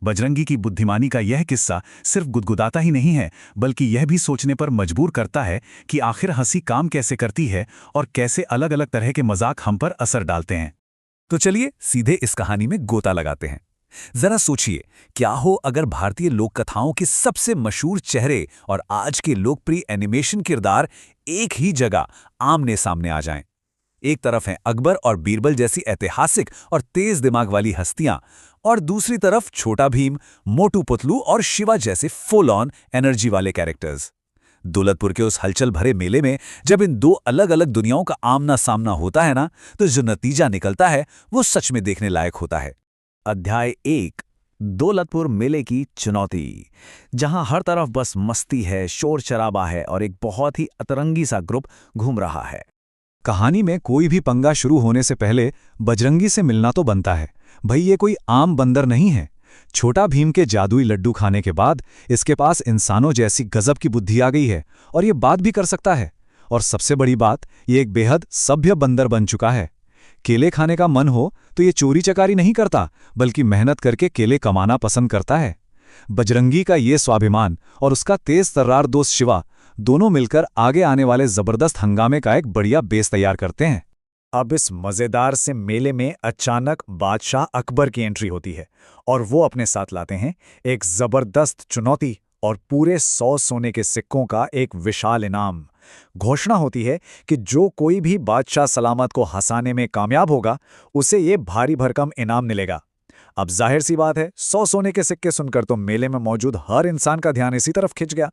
बजरंगी की बुद्धिमानी का यह किस्सा सिर्फ गुदगुदाता ही नहीं है, बल्कि यह भी सोचने पर मजबूर करता है कि आखिर हंसी काम कैसे करती है और कैसे अलग अलग तरह के मजाक हम पर असर डालते हैं। तो चलिए सीधे इस कहानी में गोता लगाते हैं। जरा सोचिए, क्या हो अगर भारतीय लोक कथाओं के सबसे मशहूर चेहरे और आज के लोकप्रिय एनिमेशन किरदार एक ही जगह आमने सामने आ जाएं। एक तरफ हैं अकबर और बीरबल जैसी ऐतिहासिक और तेज दिमाग वाली हस्तियां, और दूसरी तरफ छोटा भीम, मोटू पतलू और शिवा जैसे फुल ऑन एनर्जी वाले कैरेक्टर्स। दौलतपुर के उस हलचल भरे मेले में जब इन दो अलग अलग दुनियाओं का आमना सामना होता है ना, तो जो नतीजा निकलता है वो सच में देखने लायक होता है। अध्याय 1, दौलतपुर मेले की चुनौती। जहां हर तरफ बस मस्ती है, शोर शराबा है और एक बहुत ही अतरंगी सा ग्रुप घूम रहा है। कहानी में कोई भी पंगा शुरू होने से पहले बजरंगी से मिलना तो बनता है। भाई ये कोई आम बंदर नहीं है। छोटा भीम के जादुई लड्डू खाने के बाद इसके पास इंसानों जैसी गजब की बुद्धि आ गई है और ये बात भी कर सकता है। और सबसे बड़ी बात, ये एक बेहद सभ्य बंदर बन चुका है। केले खाने का मन हो तो ये चोरी चकारी नहीं करता, बल्कि मेहनत करके केले कमाना पसंद करता है। बजरंगी का ये स्वाभिमान और उसका तेज तर्रार दोस्त शिवा दोनों मिलकर आगे आने वाले जबरदस्त हंगामे का एक बढ़िया बेस तैयार करते हैं। अब इस मजेदार से मेले में अचानक बादशाह अकबर की एंट्री होती है और वो अपने साथ लाते हैं एक जबरदस्त चुनौती और पूरे 100 सोने के सिक्कों का एक विशाल इनाम। घोषणा होती है कि जो कोई भी बादशाह सलामत को हंसाने में कामयाब होगा उसे ये भारी भरकम इनाम मिलेगा। अब जाहिर सी बात है, 100 सोने के सिक्के सुनकर तो मेले में मौजूद हर इंसान का ध्यान इसी तरफ खिंच गया।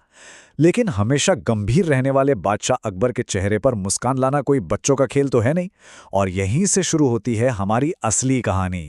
लेकिन हमेशा गंभीर रहने वाले बादशाह अकबर के चेहरे पर मुस्कान लाना कोई बच्चों का खेल तो है नहीं, और यहीं से शुरू होती है हमारी असली कहानी।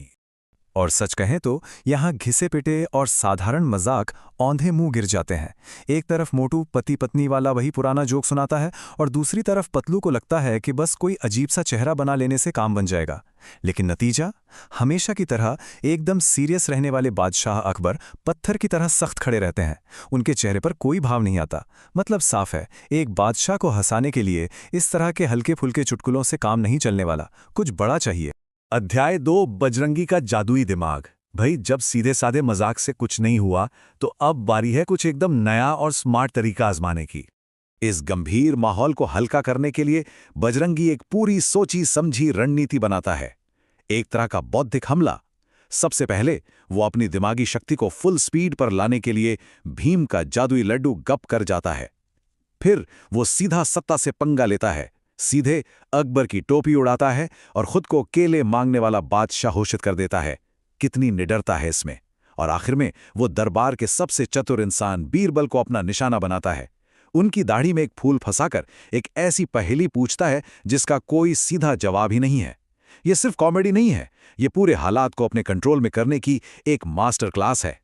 और सच कहें तो यहाँ घिसे पिटे और साधारण मजाक औंधे मुंह गिर जाते हैं। एक तरफ मोटू पति पत्नी वाला वही पुराना जोक सुनाता है और दूसरी तरफ पतलू को लगता है कि बस कोई अजीब सा चेहरा बना लेने से काम बन जाएगा। लेकिन नतीजा हमेशा की तरह एकदम सीरियस रहने वाले बादशाह अकबर पत्थर की तरह सख्त खड़े रहते हैं। उनके चेहरे पर कोई भाव नहीं आता। मतलब साफ है, एक बादशाह को हंसाने के लिए इस तरह के हल्के फुल्के चुटकुलों से काम नहीं चलने वाला, कुछ बड़ा चाहिए। अध्याय 2, बजरंगी का जादुई दिमाग। भाई जब सीधे साधे मजाक से कुछ नहीं हुआ तो अब बारी है कुछ एकदम नया और स्मार्ट तरीका आजमाने की। इस गंभीर माहौल को हल्का करने के लिए बजरंगी एक पूरी सोची समझी रणनीति बनाता है, एक तरह का बौद्धिक हमला। सबसे पहले वो अपनी दिमागी शक्ति को फुल स्पीड पर लाने के लिए भीम का जादुई लड्डू गप कर जाता है। फिर वो सीधा सत्ता से पंगा लेता है, सीधे अकबर की टोपी उड़ाता है और खुद को केले मांगने वाला बादशाह घोषित कर देता है। कितनी निडरता है इसमें। और आखिर में वो दरबार के सबसे चतुर इंसान बीरबल को अपना निशाना बनाता है। उनकी दाढ़ी में एक फूल फंसाकर एक ऐसी पहेली पूछता है जिसका कोई सीधा जवाब ही नहीं है। ये सिर्फ कॉमेडी नहीं है, ये पूरे हालात को अपने कंट्रोल में करने की एक मास्टर क्लास है।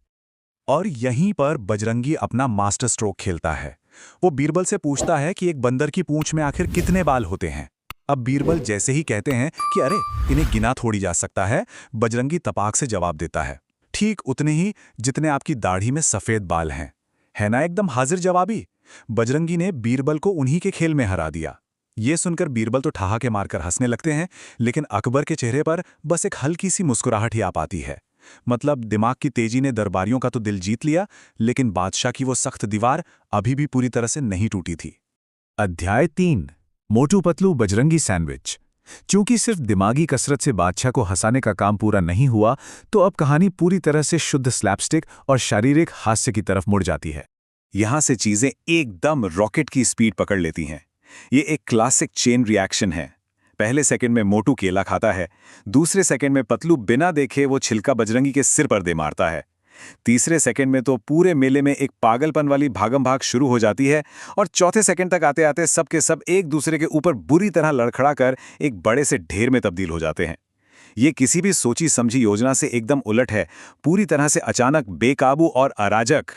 और यहीं पर बजरंगी अपना मास्टर स्ट्रोक खेलता है। वो बीरबल से पूछता है कि एक बंदर की पूंछ में आखिर कितने बाल होते हैं। अब बीरबल जैसे ही कहते हैं कि अरे इन्हें गिना थोड़ी जा सकता है, बजरंगी तपाक से जवाब देता है, ठीक उतने ही जितने आपकी दाढ़ी में सफेद बाल हैं। है ना एकदम हाजिर जवाबी। बजरंगी ने बीरबल को उन्हीं के खेल में हरा दिया। ये सुनकर बीरबल तो ठहाके मारकर हंसने लगते हैं, लेकिन अकबर के चेहरे पर बस एक हल्की सी मुस्कुराहट ही आ पाती है। मतलब दिमाग की तेजी ने दरबारियों का तो दिल जीत लिया, लेकिन बादशाह की वो सख्त दीवार अभी भी पूरी तरह से नहीं टूटी थी। अध्याय 3, मोटू पतलू बजरंगी सैंडविच। चूंकि सिर्फ दिमागी कसरत से बादशाह को हंसाने का काम पूरा नहीं हुआ, तो अब कहानी पूरी तरह से शुद्ध स्लैपस्टिक और शारीरिक हास्य की तरफ मुड़ जाती है। यहां से चीजें एकदम रॉकेट की स्पीड पकड़ लेती हैं। ये एक क्लासिक चेन रिएक्शन है। पहले सेकंड में मोटू केला खाता है, दूसरे सेकंड में पतलू बिना देखे वो छिलका बजरंगी के सिर पर दे मारता है, तीसरे सेकंड में तो पूरे मेले में एक पागलपन वाली भागम भाग शुरू हो जाती है, और चौथे सेकंड तक आते आते सब के सब एक दूसरे के ऊपर बुरी तरह लड़खड़ा कर एक बड़े से ढेर में तब्दील हो जाते हैं। ये किसी भी सोची समझी योजना से एकदम उलट है, पूरी तरह से अचानक, बेकाबू और अराजक।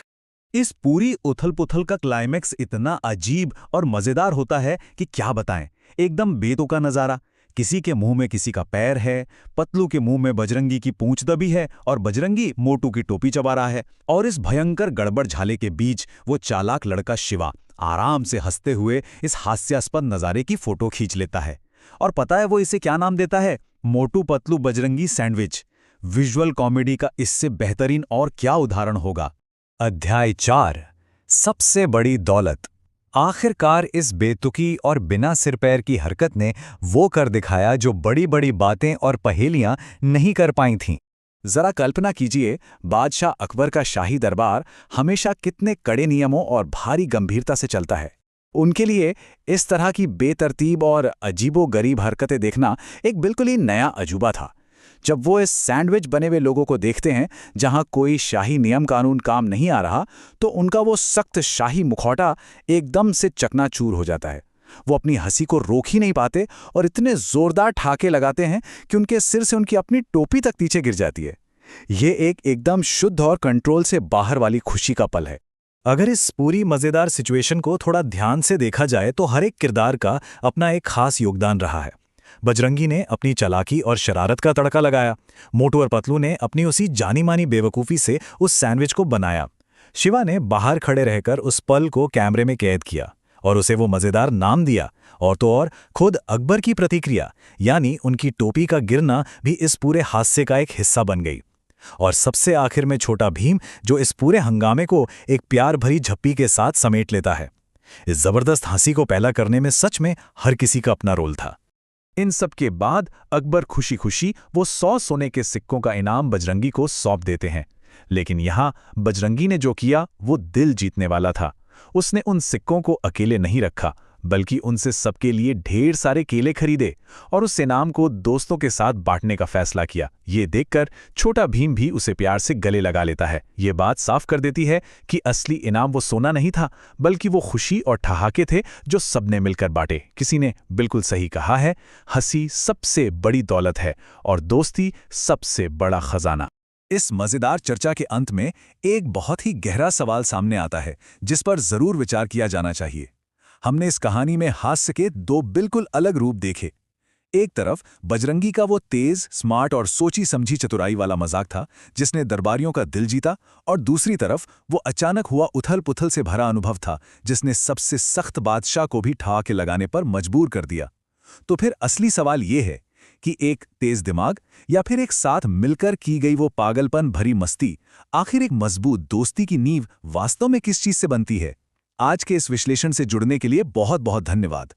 इस पूरी उथल पुथल का क्लाइमेक्स इतना अजीब और मजेदार होता है कि क्या बताएं। एकदम बेतुका नजारा। किसी के मुंह में किसी का पैर है, पतलू के मुंह में बजरंगी की पूंछ दबी है और बजरंगी मोटू की टोपी चबा रहा है। और इस भयंकर गड़बड़ झाले के बीच वो चालाक लड़का शिवा आराम से हंसते हुए इस हास्यास्पद नजारे की फोटो खींच लेता है। और पता है वो इसे क्या नाम देता है? Motu Patlu Bajrangi sandwich. Visual comedy का इससे बेहतरीन और क्या उदाहरण होगा। अध्याय 4 सबसे बड़ी दौलत। आखिरकार इस बेतुकी और बिना सिर पैर की हरकत ने वो कर दिखाया जो बड़ी बड़ी बातें और पहेलियां नहीं कर पाई थीं। जरा कल्पना कीजिए, बादशाह अकबर का शाही दरबार हमेशा कितने कड़े नियमों और भारी गंभीरता से चलता है। उनके लिए इस तरह की बेतरतीब और अजीबो-गरीब हरकतें देखना एक बिल्कुल ही नया अजूबा था। जब वो इस सैंडविच बने हुए लोगों को देखते हैं जहां कोई शाही नियम कानून काम नहीं आ रहा, तो उनका वो सख्त शाही मुखौटा एकदम से चकनाचूर हो जाता है। वो अपनी हंसी को रोक ही नहीं पाते और इतने जोरदार ठाके लगाते हैं कि उनके सिर से उनकी अपनी टोपी तक नीचे गिर जाती है। ये एक एकदम शुद्ध और कंट्रोल से बाहर वाली खुशी का पल है। अगर इस पूरी मज़ेदार सिचुएशन को थोड़ा ध्यान से देखा जाए तो हर एक किरदार का अपना एक खास योगदान रहा है। बजरंगी ने अपनी चालाकी और शरारत का तड़का लगाया। मोटू और पतलू ने अपनी उसी जानी मानी बेवकूफ़ी से उस सैंडविच को बनाया। शिवा ने बाहर खड़े रहकर उस पल को कैमरे में कैद किया और उसे वो मज़ेदार नाम दिया। और तो और खुद अकबर की प्रतिक्रिया यानी उनकी टोपी का गिरना भी इस पूरे हादसे का एक हिस्सा बन गई। और सबसे आखिर में छोटा भीम, जो इस पूरे हंगामे को एक प्यार भरी झप्पी के साथ समेट लेता है। इस जबरदस्त हंसी को पैदा करने में सच में हर किसी का अपना रोल था। इन सब के बाद अकबर खुशी खुशी वो 100 सोने के सिक्कों का इनाम बजरंगी को सौंप देते हैं। लेकिन यहाँ बजरंगी ने जो किया वो दिल जीतने वाला था। उसने उन सिक्कों को अकेले नहीं रखा, बल्कि उनसे सबके लिए ढेर सारे केले खरीदे और उस इनाम को दोस्तों के साथ बांटने का फैसला किया। ये देखकर छोटा भीम भी उसे प्यार से गले लगा लेता है। ये बात साफ कर देती है कि असली इनाम वो सोना नहीं था, बल्कि वो खुशी और ठहाके थे जो सबने मिलकर बांटे। किसी ने बिल्कुल सही कहा है, हंसी सबसे बड़ी दौलत है और दोस्ती सबसे बड़ा खजाना। इस मजेदार चर्चा के अंत में एक बहुत ही गहरा सवाल सामने आता है जिस पर जरूर विचार किया जाना चाहिए। हमने इस कहानी में हास्य के दो बिल्कुल अलग रूप देखे। एक तरफ बजरंगी का वो तेज, स्मार्ट और सोची समझी चतुराई वाला मजाक था जिसने दरबारियों का दिल जीता, और दूसरी तरफ वो अचानक हुआ उथल पुथल से भरा अनुभव था जिसने सबसे सख्त बादशाह को भी ठहाके लगाने पर मजबूर कर दिया। तो फिर असली सवाल ये है कि एक तेज दिमाग या फिर एक साथ मिलकर की गई वो पागलपन भरी मस्ती, आखिर एक मजबूत दोस्ती की नींव वास्तव में किस चीज से बनती है? आज के इस विश्लेषण से जुड़ने के लिए बहुत बहुत धन्यवाद।